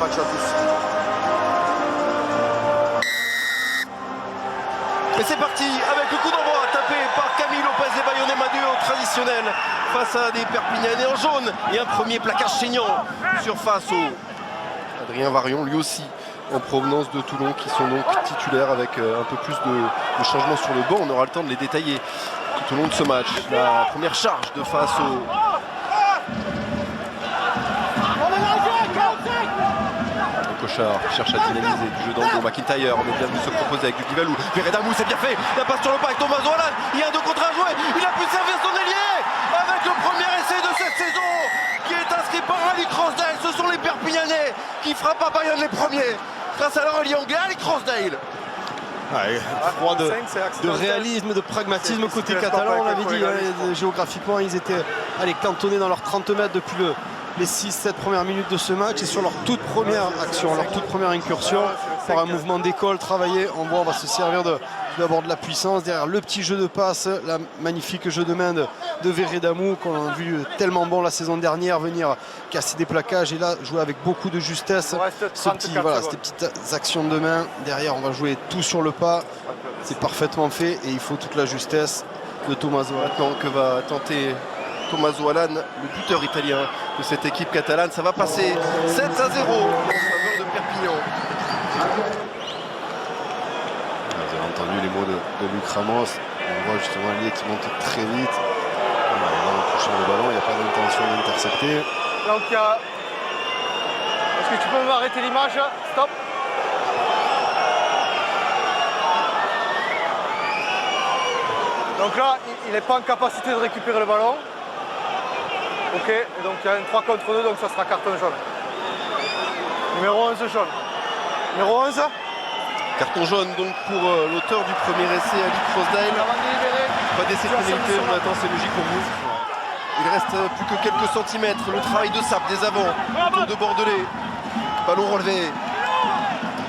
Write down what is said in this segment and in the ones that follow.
match à tous. Et c'est parti avec le coup d'envoi tapé par Camille Lopez et Bayonnais Manu au traditionnel face à des Perpignanais en jaune. Et un premier plaquage saignant surface au Adrien Varion, lui aussi en provenance de Toulon, qui sont donc titulaires avec un peu plus de changements sur le banc. On aura le temps de les détailler tout au long de ce match. La première charge de face au... Cochard qui cherche à dynamiser du jeu d'Ando. McIntyre, on est bien venu se proposer avec du Guivalou. Veredamou, c'est bien fait. La passe sur le pas avec Thomas Zoalan. Il y a un 2 contre 1 joué. Il a pu servir son ailier avec le premier essai de cette saison qui est inscrit par Ali Crossdale. Ce sont les Perpignanais qui frappent à Bayonne les premiers grâce à leur allié anglais, Ali Crossdale. Froid de réalisme, de pragmatisme côté catalan, on l'avait dit, géographiquement ils étaient cantonnés dans leurs 30 mètres depuis les 6-7 premières minutes de ce match, et sur leur toute première action, leur toute première incursion, par un mouvement d'école travaillé, on va se servir d'abord de la puissance, derrière le petit jeu de passe, la magnifique jeu de main de Veredamou qu'on a vu tellement bon la saison dernière, venir casser des plaquages et là jouer avec beaucoup de justesse ces petites actions de main. Derrière on va jouer tout sur le pas, c'est parfaitement fait et il faut toute la justesse de Thomas Zoalan. Maintenant que va tenter Thomas Zoalan, le buteur italien de cette équipe catalane, ça va passer 7-0 en faveur de Perpignan. Vous avez entendu les mots de Luc Ramos. On voit justement Lié qui monte très vite. En touchant le ballon, il n'y a pas d'intention d'intercepter. Donc il y a... Est-ce que tu peux m'arrêter l'image? Stop. Donc là, il n'est pas en capacité de récupérer le ballon. Ok, et donc il y a un 3 contre 2, donc ça sera carton jaune. Numéro 11 jaune. Numéro 11. Carton jaune donc pour l'auteur du premier essai, Ali Crossdale. Pas d'essai de pénalité, Jonathan, c'est logique pour vous. Il reste plus que quelques centimètres. Le travail de sape des avants autour de Bordelais. Ballon relevé.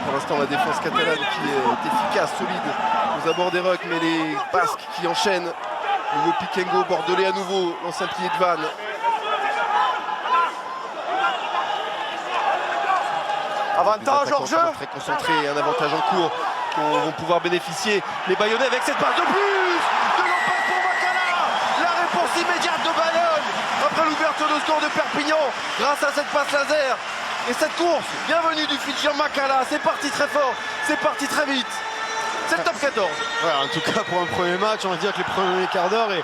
Pour l'instant, la défense catalane qui est efficace, solide aux abords des rucks, mais les Basques qui enchaînent. Nouveau Pikengo, Bordelais à nouveau, l'ancien pilier de Vannes. Avantage hors jeu. Très concentré, un avantage en cours dont vont pouvoir bénéficier les Bayonnais avec cette passe de plus de Lopez pour Makala. La réponse immédiate de Bayonne après l'ouverture de score de Perpignan grâce à cette passe laser et cette course. Bienvenue du Fidjien Makala. C'est parti très fort, c'est parti très vite. C'est le top 14. En tout cas pour un premier match, on va dire que les premiers quarts d'heure est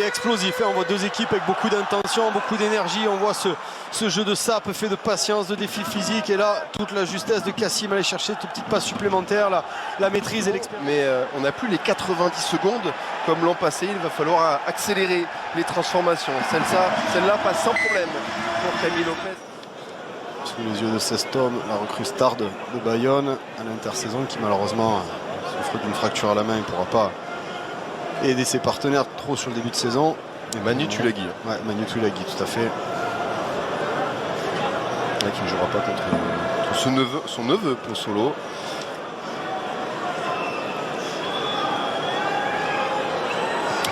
explosif. On voit deux équipes avec beaucoup d'intention, beaucoup d'énergie. On voit ce jeu de sape fait de patience, de défi physique. Et là, toute la justesse de Kassim aller chercher toute petite passe supplémentaire, la maîtrise et l'expérience. Mais on n'a plus les 90 secondes comme l'an passé. Il va falloir accélérer les transformations. Celle-là passe sans problème pour Camille Lopez. Sous les yeux de Sestom, la recrue star de Bayonne à l'intersaison qui malheureusement souffre d'une fracture à la main. Il ne pourra pas aider ses partenaires trop sur le début de saison. Et Manu Tulagi. Ouais, Manu Tulagi, tout à fait. Qui ne jouera pas contre son neveu Ponsolo.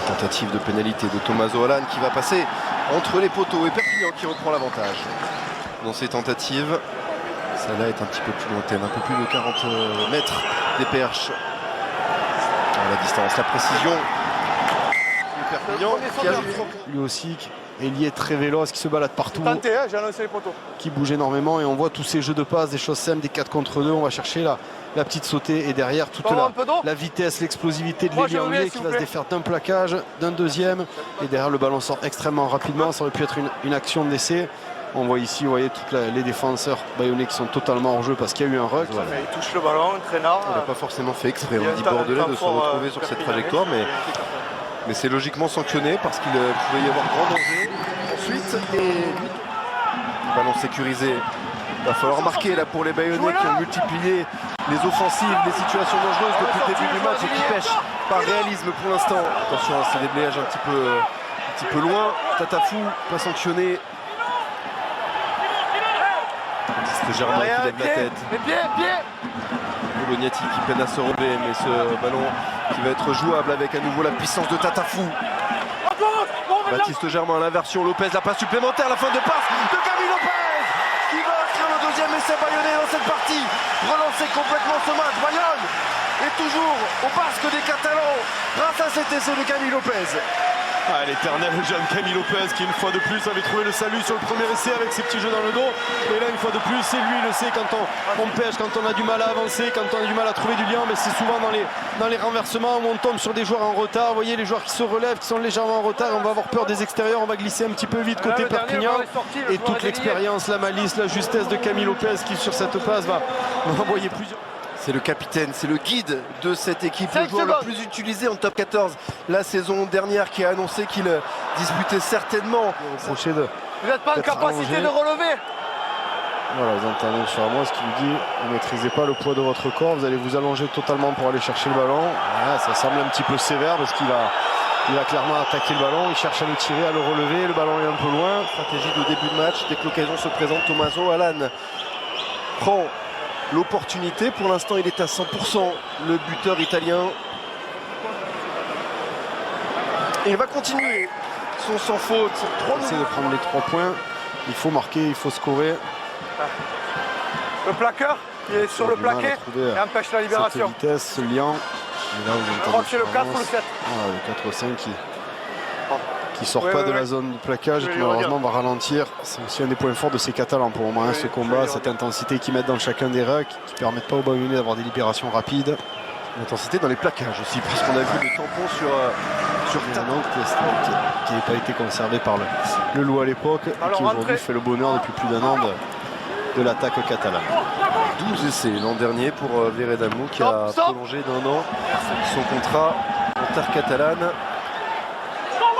Tentative de pénalité de Thomas Zoalan qui va passer entre les poteaux et Perpignan qui reprend l'avantage. Dans ces tentatives, celle-là est un petit peu plus lointaine, un peu plus de 40 mètres des perches. La distance, la précision. Perpignan qui a lui aussi ailier très véloce qui se balade partout, j'ai annoncé les poteaux, qui bouge énormément et on voit tous ces jeux de passe, des choses simples, des 4 contre 2. On va chercher la petite sautée et derrière toute la vitesse, l'explosivité de l'ailier anglais qui va se défaire d'un plaquage, d'un deuxième et derrière le ballon sort extrêmement rapidement. Ça aurait pu être une action d'essai. On voit ici, vous voyez, tous les défenseurs bayonnais qui sont totalement hors jeu parce qu'il y a eu un ruck. Voilà. Il touche le ballon, traînard. Il n'a pas forcément fait exprès, on dit Bordelais de se retrouver sur cette trajectoire, mais c'est logiquement sanctionné parce qu'il pouvait y avoir grand danger. Ensuite, ballon sécurisé. Il va falloir marquer là pour les Bayonnais qui ont multiplié les offensives, les situations dangereuses depuis le début du match et qui pêchent par réalisme pour l'instant. Attention, c'est des bléages un petit peu loin. Tatafou pas sanctionné. Germain qui lève la tête. Bolognati qui peine à se relever, mais ce ballon qui va être jouable avec à nouveau la puissance de Tatafou. Baptiste Germain, l'inversion, Lopez, la passe supplémentaire, la fin de passe de Camille Lopez qui va inscrire le deuxième essai bayonnais dans cette partie. Relancer complètement ce match. Bayonne est toujours au basque des Catalans grâce à cet essai de Camille Lopez. Ah, l'éternel jeune Camille Lopez qui une fois de plus avait trouvé le salut sur le premier essai avec ses petits jeux dans le dos. Et là une fois de plus c'est lui, il le sait, quand on pêche, quand on a du mal à avancer, quand on a du mal à trouver du lien, mais c'est souvent dans les renversements où on tombe sur des joueurs en retard. Vous voyez les joueurs qui se relèvent, qui sont légèrement en retard, on va avoir peur des extérieurs, on va glisser un petit peu vite côté Perpignan. Et toute l'expérience, la malice, la justesse de Camille Lopez qui sur cette passe va envoyer plusieurs. C'est le capitaine, c'est le guide de cette équipe, le joueur le plus utilisé en top 14 la saison dernière, qui a annoncé qu'il disputait certainement. Vous n'êtes pas en capacité de relever. Voilà, vous entendez sur Amos qui lui dit ne maîtrisez pas le poids de votre corps, vous allez vous allonger totalement pour aller chercher le ballon. Voilà, ça semble un petit peu sévère parce qu'il va clairement attaquer le ballon, il cherche à le tirer, à le relever, le ballon est un peu loin. Stratégie de début de match, dès que l'occasion se présente, Tommaso Alan prend l'opportunité. Pour l'instant il est à 100%, le buteur italien. Et il va continuer son sans faute. Il essaie de prendre les 3 points, il faut marquer, il faut scorer. Le plaqueur qui est sur le plaqué et empêche la libération. Cette vitesse, ce lien. Et là, vous je crois que c'est le 4 ou le 7. Voilà, le 4 ou 5 qui sort pas de la zone du plaquage et qui malheureusement va ralentir. C'est aussi un des points forts de ces Catalans pour le moment, ce combat, cette intensité qu'ils mettent dans chacun des racks, qui ne permettent pas aux Bayonnais d'avoir des libérations rapides. L'intensité dans les plaquages aussi, parce qu'on a vu le tampon sur Tanok qui n'avait pas été conservé par le loup à l'époque et qui aujourd'hui fait le bonheur depuis plus d'1 an de l'attaque catalane. 12 essais l'an dernier pour Veredamou, qui a prolongé d'1 an son contrat en terre catalane.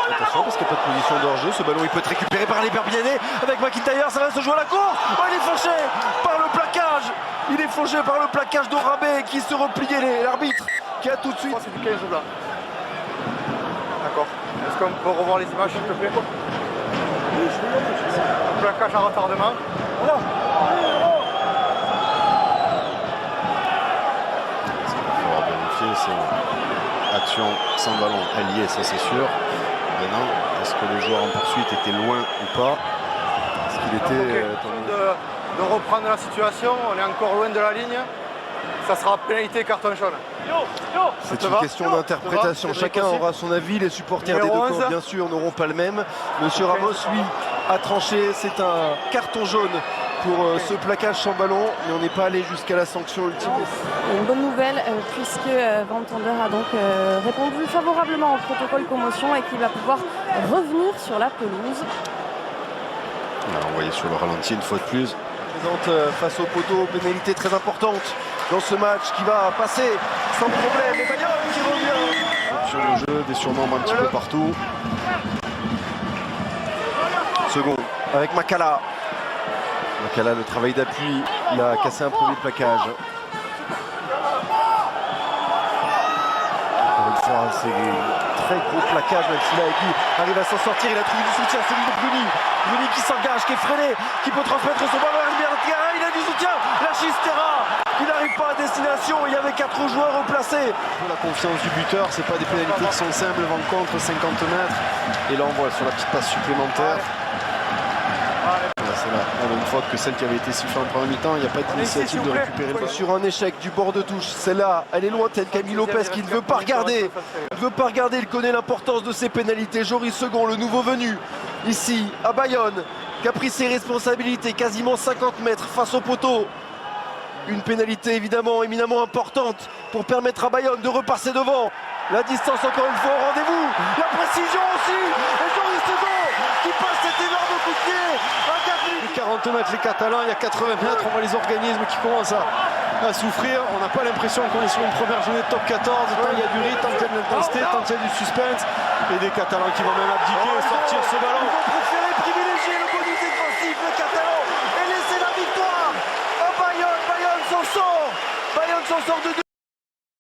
Attention parce qu'il n'y a pas de position de hors-jeu. Ce ballon il peut être récupéré par les Perpignanais avec McIntyre. Ça va se jouer à la course. Oh, il est fauché par le plaquage. Il est fauché par le plaquage d'Orabé qui se repliait. L'arbitre qui a tout de suite. C'est du 15 là. D'accord. Est-ce qu'on peut revoir les images s'il te plaît? Le plaquage en retardement. Voilà. Ce qu'il va falloir vérifier, c'est action sans ballon. Elle y est, ça c'est sûr. Maintenant, est-ce que le joueur en poursuite était loin ou pas? Est-ce qu'il était de reprendre la situation, on est encore loin de la ligne. Ça sera pénalité carton jaune. C'est une question d'interprétation. Chacun aura son avis. Les supporters des deux camps, bien sûr, n'auront pas le même. Monsieur Ramos, lui, a tranché. C'est un carton jaune pour ce plaquage sans ballon, mais on n'est pas allé jusqu'à la sanction ultime. Une bonne nouvelle puisque Van Tonder a donc répondu favorablement au protocole commotion et qu'il va pouvoir revenir sur la pelouse. On voyait sur le ralenti une fois de plus. Présente face au poteau, pénalité très importante dans ce match qui va passer sans problème. Et Bayonne qui revient. Sur le jeu, des surnombres un petit peu partout. Second avec Makala. Makala, le travail d'appui, il a cassé un premier plaquage. Encore une fois, c'est un très gros plaquage, même si là, Guy arrive à s'en sortir. Il a trouvé du soutien, celui de Bruni. Bruni qui s'engage, qui est freiné, qui peut transmettre son ballon à Libertera. Il a du soutien. La Chistera qui n'arrive pas à destination. Il y avait 4 joueurs replacés. La confiance du buteur, c'est pas des pénalités qui sont simples, vent contre 50 mètres. Et là, on voit sur la petite passe supplémentaire. C'est la même faute que celle qui avait été sifflée en première mi-temps. Il n'y a pas d'initiative de récupérer le ballon. Sur un échec du bord de touche, celle-là, elle est lointaine. Camille Lopez qui ne veut pas regarder. Il ne veut pas regarder, il connaît l'importance de ces pénalités. Joris Second, le nouveau venu, ici, à Bayonne, qui a pris ses responsabilités, quasiment 50 mètres face au poteau. Une pénalité évidemment éminemment importante pour permettre à Bayonne de repasser devant. La distance encore une fois au rendez-vous. La précision aussi. Et Joris Second qui passe cet énorme coup de pied à 40 mètres les Catalans, il y a 80 mètres, on voit les organismes qui commencent à souffrir. On n'a pas l'impression qu'on est sur une première journée de top 14. Tant il y a du rythme, tant il y a de l'intensité, tant il y a du suspense. Et des Catalans qui vont même abdiquer et sortir ce ballon.